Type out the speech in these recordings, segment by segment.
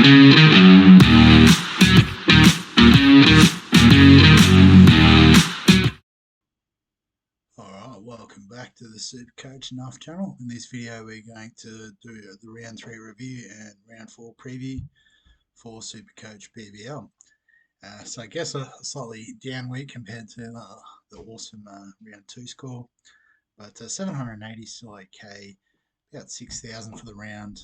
Alright, welcome back to the SuperCoach Enough channel. In this video we're going to do the round 3 review and round 4 preview for SuperCoach BBL. So I guess a slightly down week compared to the awesome round 2 score, but 780 still okay, about 6,000 for the round,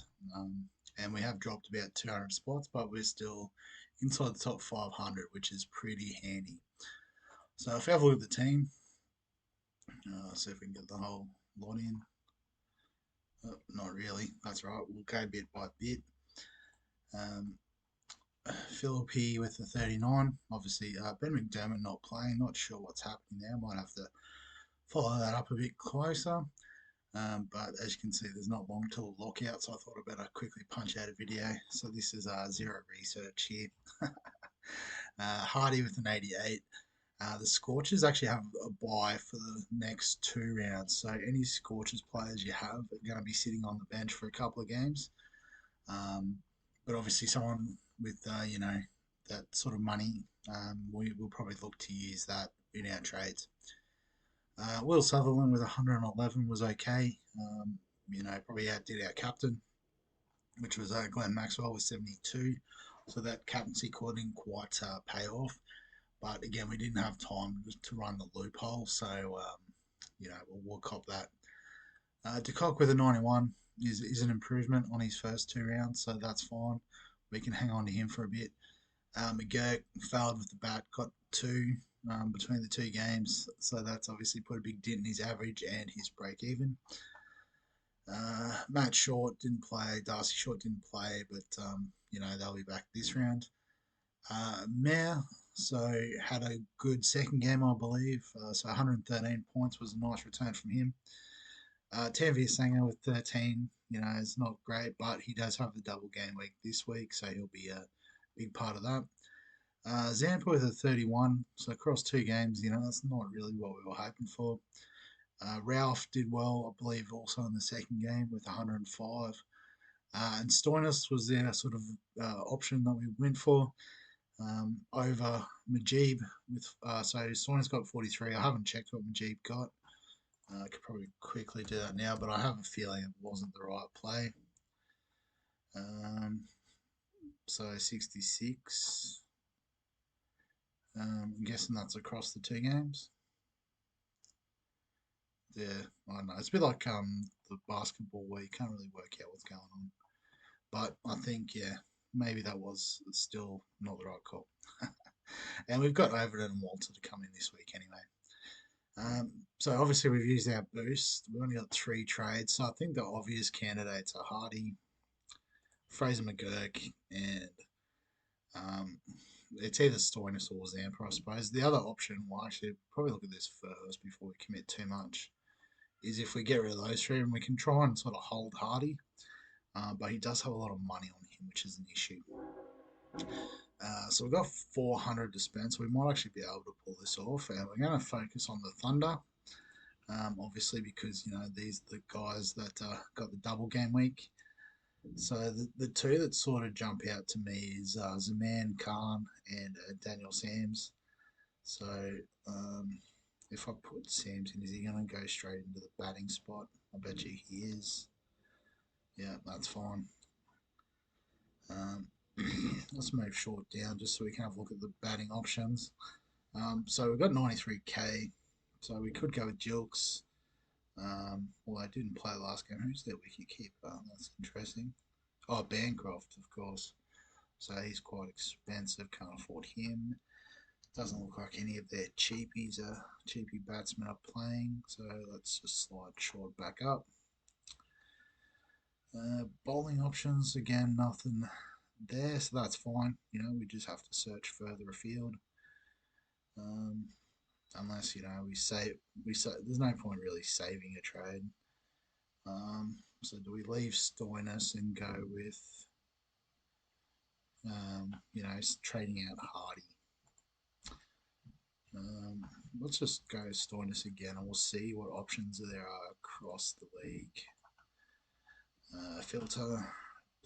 and we have dropped about 200 spots, but we're still inside the top 500, which is pretty handy. So if we have a look at the team, see if we can get the whole lot in. Not really, that's right, we'll go bit by bit. Philippi with the 39, obviously Ben McDermott not playing, not sure what's happening there, might have to follow that up a bit closer. But as you can see, there's not long till lockout, so I thought I'd better quickly punch out a video. So this is zero research here. Hardy with an 88. The Scorchers actually have a bye for the next 2 rounds, so any Scorchers players you have are going to be sitting on the bench for a couple of games. But obviously someone with that sort of money, we will probably look to use that in our trades. Will Sutherland with 111 was okay. Probably outdid our captain, which was Glenn Maxwell with 72. So that captaincy call didn't quite pay off. But again, we didn't have time to run the loophole, so we'll cop that. DeCock with a 91 is an improvement on his first 2 rounds, so that's fine. We can hang on to him for a bit. McGurk failed with the bat, got 2 between the 2 games, so that's obviously put a big dent in his average and his break even. Matt Short didn't play, Darcy Short didn't play, but they'll be back this round. Mayor had a good second game, I believe. So 113 points was a nice return from him. Tanvir Sanger with 13, is not great, but he does have the double game week this week, so he'll be a big part of that. Zampa with a 31, so across 2 games, that's not really what we were hoping for. Ralph did well, I believe, also in the second game with 105. And Stoinis was their sort of option that we went for. Over Majib with so Stoinis got 43. I haven't checked what Majib got. I could probably quickly do that now, but I have a feeling it wasn't the right play. So 66. I'm guessing that's across the 2 games. Yeah, I don't know. It's a bit like the basketball where you can't really work out what's going on. But I think, maybe that was still not the right call. And we've got Overton and Walter to come in this week anyway. So obviously we've used our boost. We've only got 3 trades. So I think the obvious candidates are Hardy, Fraser McGurk, and it's either Stoinis or Zampa, I suppose. The other option, we'll actually probably look at this first before we commit too much, is if we get rid of those 3 and we can try and sort of hold Hardy. But he does have a lot of money on him, which is an issue. So we've got 400 to spend, so we might actually be able to pull this off. And we're going to focus on the Thunder, obviously, because these are the guys that got the double game week. So the 2 that sort of jump out to me is Zaman Khan and Daniel Sams. So if I put Sams in, is he going to go straight into the batting spot? I bet you he is. Yeah, that's fine. Let's move Short down just so we can have a look at the batting options. So we've got 93k, so we could go with Jilks. Well, I didn't play last game. Who's their wicketkeeper? That's interesting. Oh, Bancroft, of course. So he's quite expensive. Can't afford him. Doesn't look like any of their cheapie batsmen are playing. So let's just slide Short back up. Bowling options, again, nothing there, so that's fine. We just have to search further afield. Unless, we say there's no point really saving a trade. So do we leave Stoinis and go with, trading out Hardy? Let's just go Stoinis again and we'll see what options there are across the league. Filter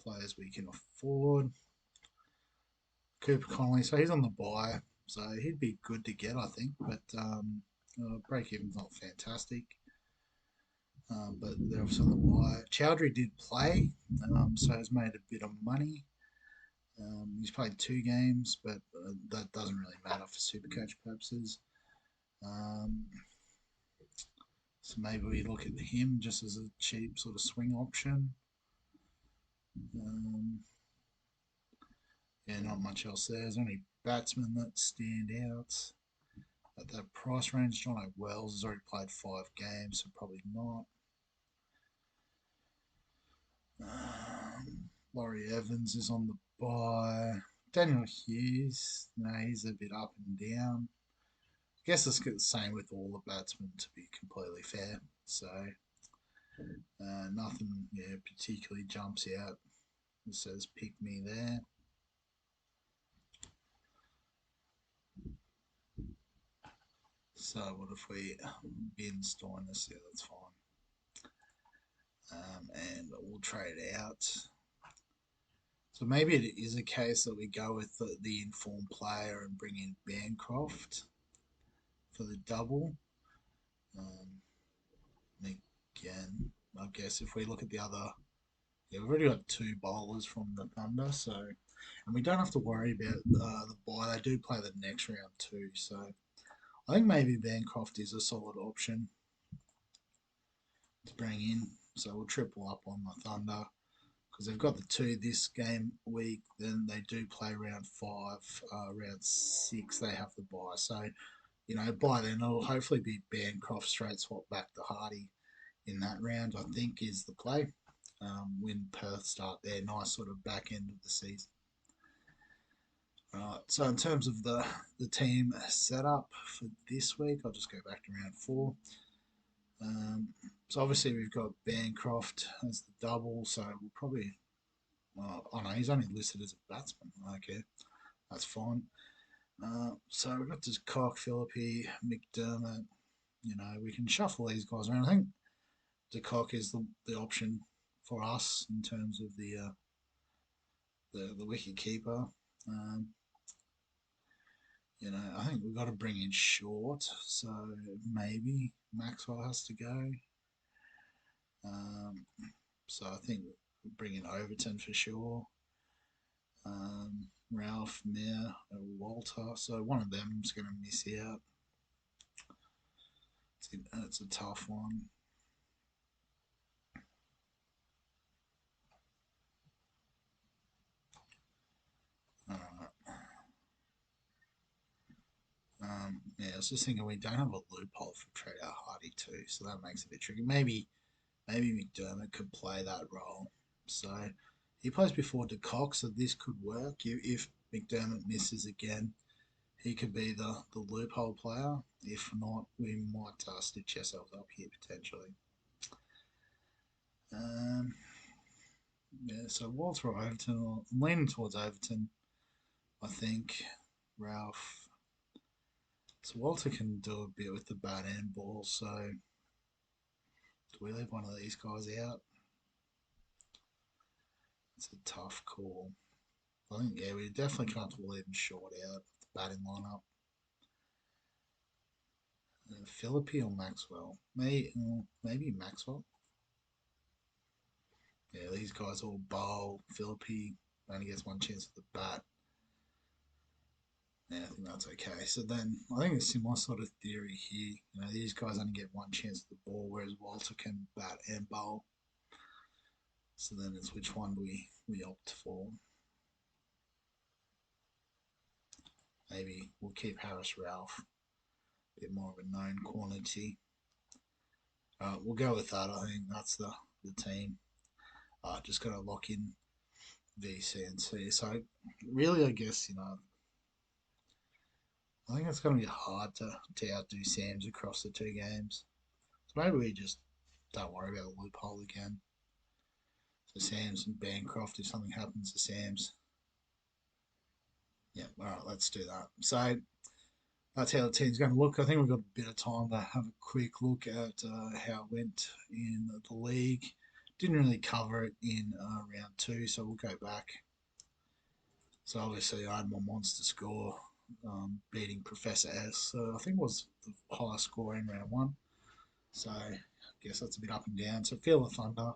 players we can afford. Cooper Connolly. So he's on the buy. So he'd be good to get, I think. But break even's not fantastic. But they're obviously on the buy. Chowdhury did play, so has made a bit of money. He's played 2 games, but that doesn't really matter for Supercoach purposes. Um, so maybe we look at him just as a cheap sort of swing option. Um, yeah, not much else there. There's only batsmen that stand out at that price range. John O'Wells has already played 5 games, so probably not. Laurie Evans is on the buy. Daniel Hughes, no, he's a bit up and down. I guess it's the same with all the batsmen, to be completely fair. So nothing, particularly jumps out. It says pick me there. So what if we bin Stoinis? Yeah, that's fine. And we'll trade out. So maybe it is a case that we go with the informed player and bring in Bancroft for the double. Um, again, I guess if we look at the other, we've already got 2 bowlers from the Thunder, so and we don't have to worry about the bye. They do play the next round too, so I think maybe Bancroft is a solid option to bring in. So we'll triple up on the Thunder because they've got the 2 this game week. Then they do play round 5, round 6 they have the bye. So by then it'll hopefully be Bancroft straight swap back to Hardy in that round. I think is the play. When Perth start their nice sort of back end of the season. Right, so in terms of the team setup for this week, I'll just go back to round 4. Um, so obviously we've got Bancroft as the double, so we'll probably. Oh no, he's only listed as a batsman. Okay, that's fine. So we've got this Cock, Philippi, McDermott. We can shuffle these guys around. I think De Kock is the option for us in terms of the wicket keeper. Um, I think we've got to bring in short, so maybe Maxwell has to go. Um, so I think we'll bring in Overton for sure. Ralph, Mir, Walter. So one of them's going to miss out. It's a tough one. Alright. Yeah, I was just thinking we don't have a loophole for trade out Hardy too, so that makes it a bit tricky. Maybe McDermott could play that role. So he plays before De Kock, so this could work. If McDermott misses again, he could be the loophole player. If not, we might stitch ourselves up here potentially. Um, yeah, so Walter or Overton, I'm leaning towards Overton, I think. Ralph. So Walter can do a bit with the bat and ball, so do we leave one of these guys out? It's a tough call. I think, yeah, we're definitely comfortable leaving short out the batting lineup. Philippi or Maxwell? Maybe Maxwell. Yeah, these guys all bowl. Philippi only gets one chance at the bat. Yeah, I think that's okay. So then I think a similar sort of theory here. These guys only get one chance at the ball, whereas Walter can bat and bowl. So then it's which one do we opt for? Maybe we'll keep Harris Ralph, a bit more of a known quantity. We'll go with that. I think that's the team. Just got to lock in VC and C. So really, I guess I think it's going to be hard to outdo Sam's across the 2 games. So maybe we just don't worry about the loophole again. So Sam's and Bancroft, if something happens to Sam's. Yeah, all right, let's do that. So that's how the team's going to look. I think we've got a bit of time to have a quick look at how it went in the league. Didn't really cover it in round 2, so we'll go back. So obviously I had my monster score, beating Professor S. So I think it was the highest score in round one. So I guess that's a bit up and down. So Feel the Thunder,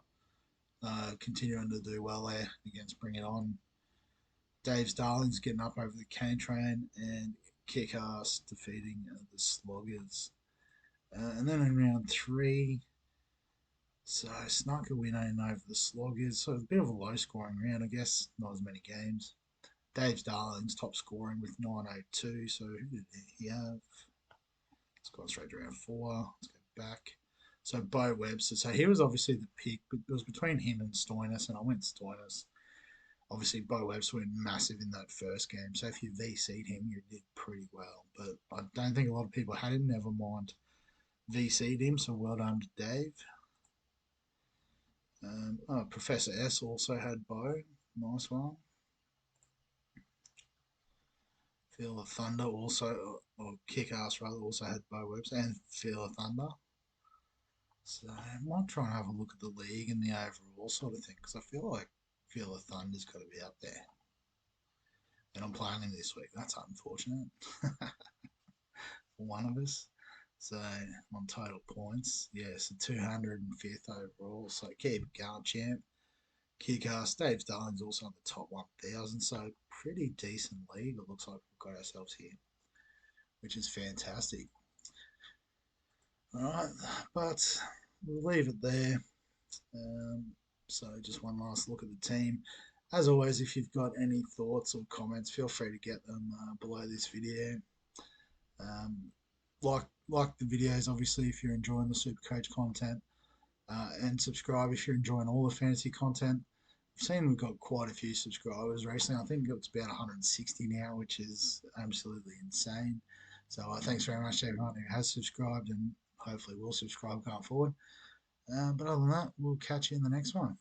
continuing to do well there against Bring It On. Dave's Darlings getting up over the Cane Train, and Kick Ass defeating the Sloggers. And then in round three, so snuck a win in over the Sloggers. So a bit of a low scoring round, I guess. Not as many games. Dave's Darlings top scoring with 982. So who did he have? Let's go straight to round four. Let's go back. So Bo Webster. So he was obviously the pick, but it was between him and Stoinis, and I went Stoinis. Obviously, Bo Webster went massive in that first game. So if you VC'd him, you did pretty well. But I don't think a lot of people had him. Never mind VC'd him. So well done to Dave. Professor S also had Bo. Nice one. Feel the Thunder also, or Kick Ass rather, also had Bo Webster and Feel the Thunder. So I might try and have a look at the league and the overall sort of thing because I feel like Feel the Thunder's got to be up there. And I'm playing him this week. That's unfortunate for one of us. So on total points, yeah, so 205th overall. So keep it going, champ. Kick-ass. Dave Darling's also on the top 1,000. So pretty decent league. It looks like we've got ourselves here, which is fantastic. All right, but we'll leave it there. Um, so just one last look at the team. As always, if you've got any thoughts or comments, feel free to get them below this video. Um, like the videos, obviously, if you're enjoying the SuperCoach content, and subscribe if you're enjoying all the fantasy content. I've seen we've got quite a few subscribers recently. I think it's about 160 now, which is absolutely insane. So thanks very much to everyone who has subscribed and hopefully will subscribe going forward. But other than that, we'll catch you in the next one.